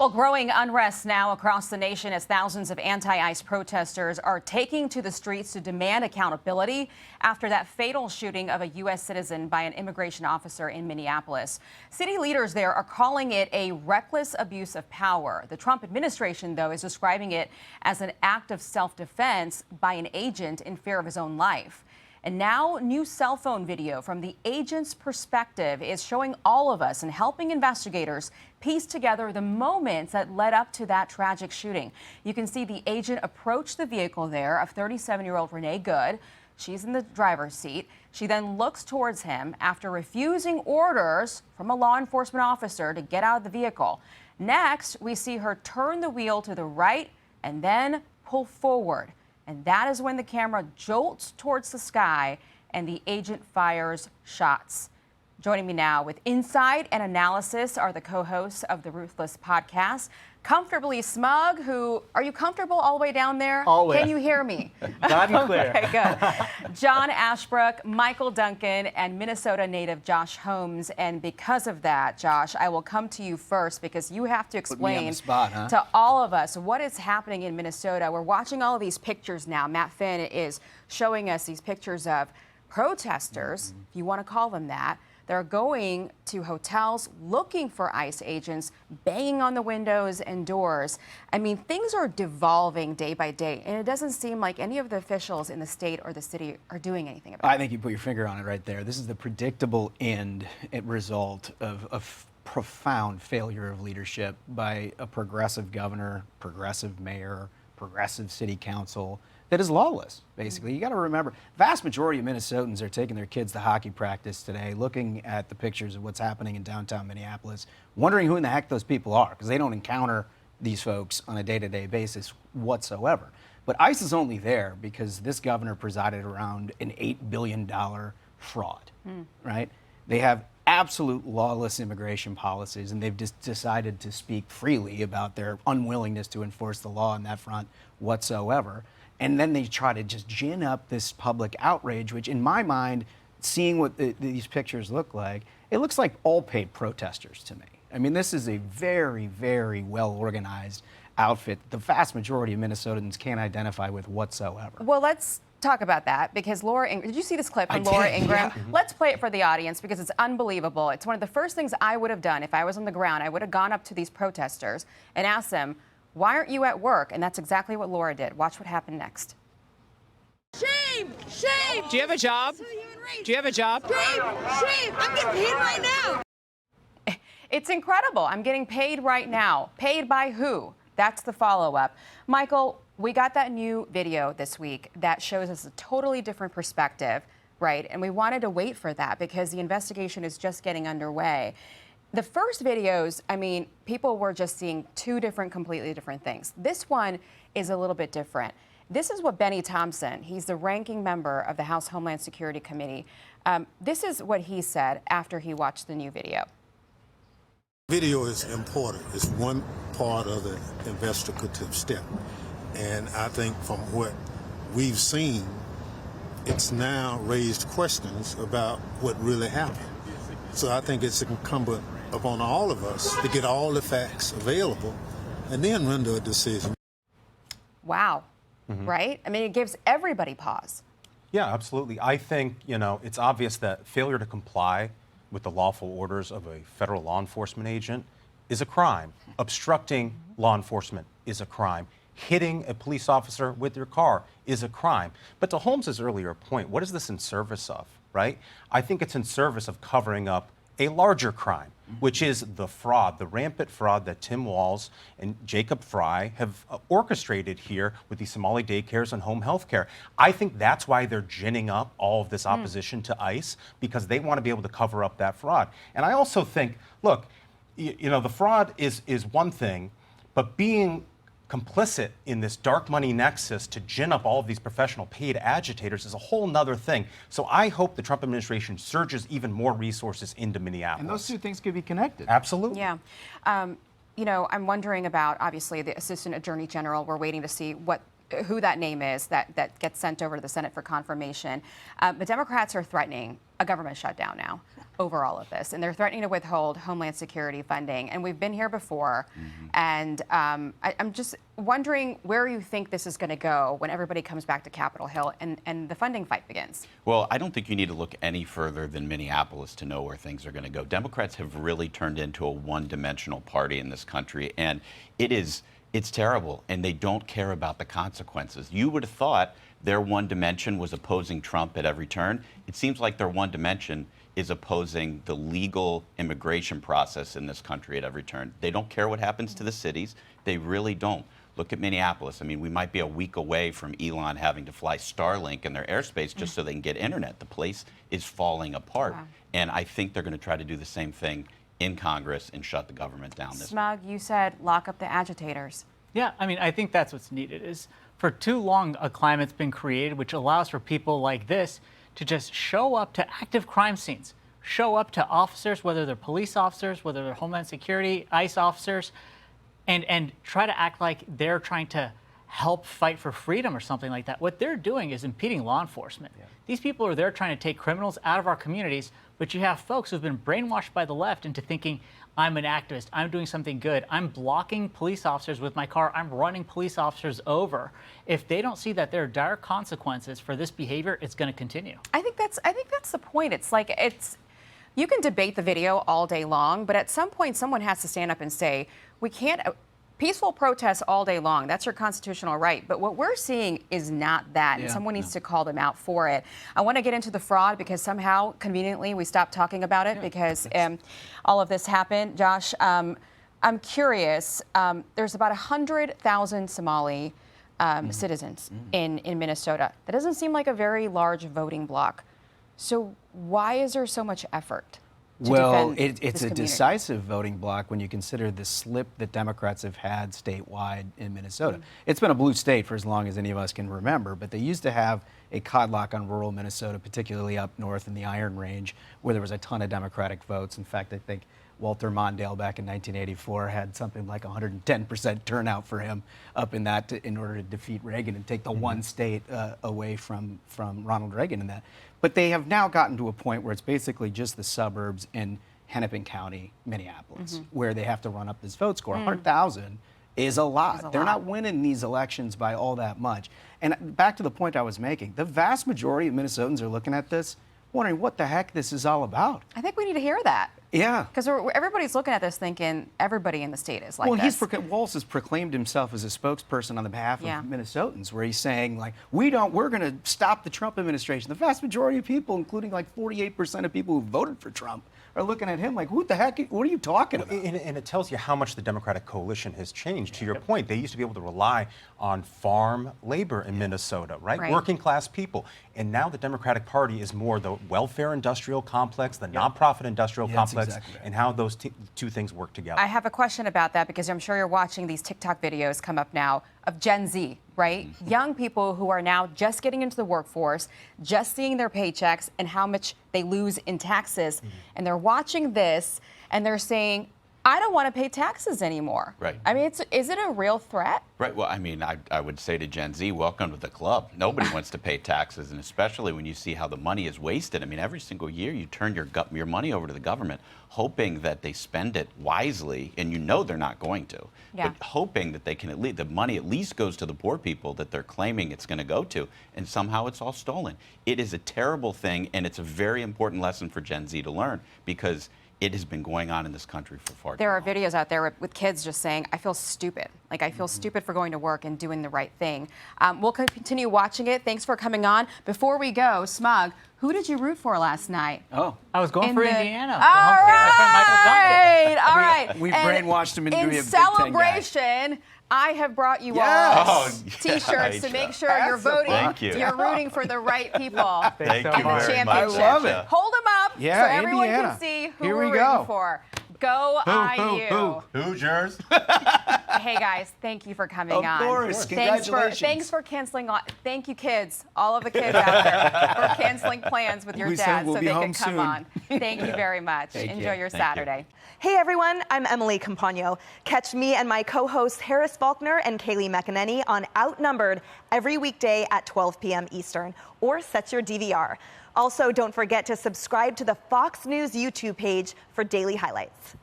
Well, growing unrest now across the nation as thousands of anti-ICE protesters are taking to the streets to demand accountability after that fatal shooting of a U.S. citizen by an immigration officer in Minneapolis. City leaders there are calling it a reckless abuse of power. The Trump administration, though, is describing it as an act of self-defense by an agent in fear of his own life. And now, new cell phone video from the agent's perspective is showing all of us and helping investigators piece together the moments that led up to that tragic shooting. You can see the agent approach the vehicle there of 37-year-old Renee Good. She's in the driver's seat. She then looks towards him after refusing orders from a law enforcement officer to get out of the vehicle. Next, we see her turn the wheel to the right and then pull forward. And that is when the camera jolts towards the sky and the agent fires shots. Joining me now with insight and analysis are the co-hosts of the Ruthless podcast, Comfortably Smug, are you comfortable all the way down there? Always. Can you hear me? Loud and clear. Okay, good. John Ashbrook, Michael Duncan, and Minnesota native Josh Holmes. And because of that, Josh, I will come to you first because you have to explain to all of us what is happening in Minnesota. We're watching all of these pictures now. Matt Finn is showing us these pictures of protesters, if you want to call them that. They're going to hotels looking for ICE agents, banging on the windows and doors. I mean, things are devolving day by day, and it doesn't seem like any of the officials in the state or the city are doing anything about it. I think you put your finger on it right there. This is the predictable result of a profound failure of leadership by a progressive governor, progressive mayor, progressive city council that is lawless, basically. You got to remember, vast majority of Minnesotans are taking their kids to hockey practice today, looking at the pictures of what's happening in downtown Minneapolis, wondering who in the heck those people are, because they don't encounter these folks on a day-to-day basis whatsoever. But ICE is only there because this governor presided around an $8 billion fraud, right? They have absolute lawless immigration policies, and they've just decided to speak freely about their unwillingness to enforce the law on that front whatsoever. And then they try to just gin up this public outrage, which in my mind, seeing what these pictures look like, it looks like all paid protesters to me. I mean, this is a very, very well organized outfit the vast majority of Minnesotans can't identify with whatsoever. Well, let's talk about that because Laura Ingraham, did you see this clip from Laura Ingraham? Yeah. Let's play it for the audience because it's unbelievable. It's one of the first things I would have done if I was on the ground. I would have gone up to these protesters and asked them, why aren't you at work? And that's exactly what Laura did. Watch what happened next. Shame! Shame! Do you have a job? Do you have a job? Shame! Shame! I'm getting paid right now! It's incredible. I'm getting paid right now. Paid by who? That's the follow-up. Michael, we got that new video this week that shows us a totally different perspective, right? And we wanted to wait for that because the investigation is just getting underway. The first videos, I mean, people were just seeing two completely different things. This one is a little bit different. This is what Benny Thompson, he's the ranking member of the House Homeland Security Committee. This is what he said after he watched the new video. Video is important. It's one part of the investigative step. And I think from what we've seen, it's now raised questions about what really happened. So I think it's incumbent upon all of us to get all the facts available and then render a decision. Wow. Right? I mean, it gives everybody pause. Yeah, absolutely. I think, it's obvious that failure to comply with the lawful orders of a federal law enforcement agent is a crime. Obstructing law enforcement is a crime. Hitting a police officer with your car is a crime. But to Holmes's earlier point, what is this in service of, right? I think it's in service of covering up a larger crime, which is the fraud, the rampant fraud that Tim Walz and Jacob Fry have orchestrated here with these Somali daycares and home health care. I think that's why they're ginning up all of this opposition to ICE, because they want to be able to cover up that fraud. And I also think, look, the fraud is one thing, but being complicit in this dark money nexus to gin up all of these professional paid agitators is a whole nother thing. So I hope the Trump administration surges even more resources into Minneapolis. And those two things could be connected. Absolutely. Yeah. I'm wondering about, obviously, the Assistant Attorney General. We're waiting to see who that name is that gets sent over to the Senate for confirmation. But Democrats are threatening a government shutdown now over all of this, and they're threatening to withhold Homeland Security funding. And we've been here before, and I'm just wondering where you think this is going to go when everybody comes back to Capitol Hill and the funding fight begins. Well, I don't think you need to look any further than Minneapolis to know where things are going to go. Democrats have really turned into a one-dimensional party in this country, and it's terrible, and they don't care about the consequences. You would have thought their one dimension was opposing Trump at every turn. It seems like their one dimension is opposing the legal immigration process in this country at every turn. They don't care what happens to the cities. They really don't. Look at Minneapolis. I mean, we might be a week away from Elon having to fly Starlink in their airspace just so they can get internet. The place is falling apart. Wow. And I think they're going to try to do the same thing in Congress and shut the government down. Smug, you said lock up the agitators. Yeah, I mean, I think that's what's needed. Is for too long a climate's been created which allows for people like this to just show up to active crime scenes, show up to officers, whether they're police officers, whether they're Homeland Security, ICE officers, and try to act like they're trying to help fight for freedom or something like that. What they're doing is impeding law enforcement. Yeah. These people are there trying to take criminals out of our communities, but you have folks who've been brainwashed by the left into thinking, I'm an activist, I'm doing something good, I'm blocking police officers with my car, I'm running police officers over. If they don't see that there are dire consequences for this behavior, it's going to continue. I think that's the point. It's like you can debate the video all day long, but at some point someone has to stand up and say, we can't peaceful protests all day long. That's your constitutional right. But what we're seeing is not that. And someone needs to call them out for it. I want to get into the fraud because somehow, conveniently, we stopped talking about it because all of this happened. Josh, I'm curious. There's about 100,000 Somali citizens in Minnesota. That doesn't seem like a very large voting bloc. So why is there so much effort? Well, it's a decisive voting bloc when you consider the slip that Democrats have had statewide in Minnesota. It's been a blue state for as long as any of us can remember, but they used to have a codlock on rural Minnesota, particularly up north in the Iron Range, where there was a ton of Democratic votes. In fact, I think Walter Mondale back in 1984 had something like 110% turnout for him up in that in order to defeat Reagan and take the one state away from Ronald Reagan in that. But they have now gotten to a point where it's basically just the suburbs in Hennepin County, Minneapolis, where they have to run up this vote score. 100,000 is a lot. They're not winning these elections by all that much. And back to the point I was making, the vast majority of Minnesotans are looking at this wondering what the heck this is all about. I think we need to hear that. Yeah. Because everybody's looking at this thinking everybody in the state is like this. Well, Walz has proclaimed himself as a spokesperson on the behalf of Minnesotans, where he's saying, like, we're going to stop the Trump administration. The vast majority of people, including like 48% of people who voted for Trump, are looking at him like, what the heck, what are you talking about? And it tells you how much the Democratic coalition has changed. To your point, they used to be able to rely on farm labor in Minnesota, right? Working class people. And now the Democratic Party is more the welfare industrial complex, the nonprofit industrial complex, exactly right. And how those two things work together. I have a question about that because I'm sure you're watching these TikTok videos come up now of Gen Z, right? Young people who are now just getting into the workforce, just seeing their paychecks and how much they lose in taxes. And they're watching this and they're saying, I don't want to pay taxes anymore. Right. I mean, is it a real threat? Right. Well, I mean, I would say to Gen Z, welcome to the club. Nobody wants to pay taxes, and especially when you see how the money is wasted. I mean, every single year you turn your money over to the government, hoping that they spend it wisely, and you know they're not going to. Yeah. But hoping that they can the money at least goes to the poor people that they're claiming it's going to go to, and somehow it's all stolen. It is a terrible thing, and it's a very important lesson for Gen Z to learn because it has been going on in this country for far too long. There are videos out there with kids just saying, I feel stupid. Like, I feel stupid for going to work and doing the right thing. We'll continue watching it. Thanks for coming on. Before we go, Smug, who did you root for last night? Oh, I was going for Indiana. All right. All right. We brainwashed him into being a Big Ten guy. In celebration, I have brought you all T-shirts to make sure you're voting. You're rooting for the right people Thank you in the championship. I love it. Hold them up so everyone Indiana. can see who Here we're we go. rooting for. Go IU. Hoosiers. Hey guys, thank you for coming Of on. course. Congratulations. Thanks for canceling. Thank you, kids, all of the kids out there, for canceling plans with your We said dad we'll so be they home could come soon. on. Thank you very much. Thank you. Enjoy your Thank you. Saturday. Hey everyone, I'm Emily Campagno. Catch me and my co-hosts Harris Faulkner and Kaylee McEnany on Outnumbered every weekday at 12 p.m. Eastern, or set your DVR. Also, don't forget to subscribe to the Fox News YouTube page for daily highlights.